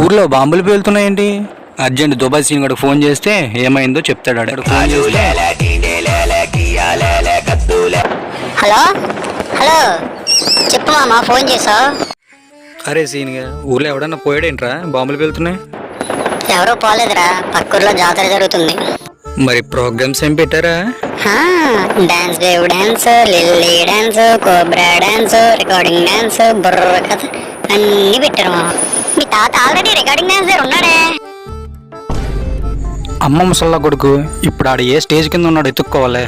ఊర్లో బాంబులు పేలుతున్నాయేంటి? Urgent Dubai scene గడికి ఫోన్ చేస్తే ఏమైందో చెప్తాడు. హలో హలో చెప్పు మామ, ఫోన్ చేసావు? అరే సీన్గా ఊర్లో ఎవడన్నా పోయాడేంట్రా బాంబులు పేలుతున్నాయి? ఎవరో పోలేదురా, పక్కూర్లో జాతర జరుగుతుంది. మరి ప్రోగ్రామ్స్ ఏం పెట్టారా? Dance wave dance, lily dance, cobra dance, recording dance, బుర్ర కథ అన్ని పెట్టారు మామ. మీ తాత ఆల్రెడీ రికార్డింగ్ డాన్స్ దగ్గర ఉన్నాడే. అమ్మ ముసల్లా కొడుకు ఇప్పుడు ఆడ ఏ స్టేజ్ కింద ఉన్నాడు ఎత్తుక్కోవాలి.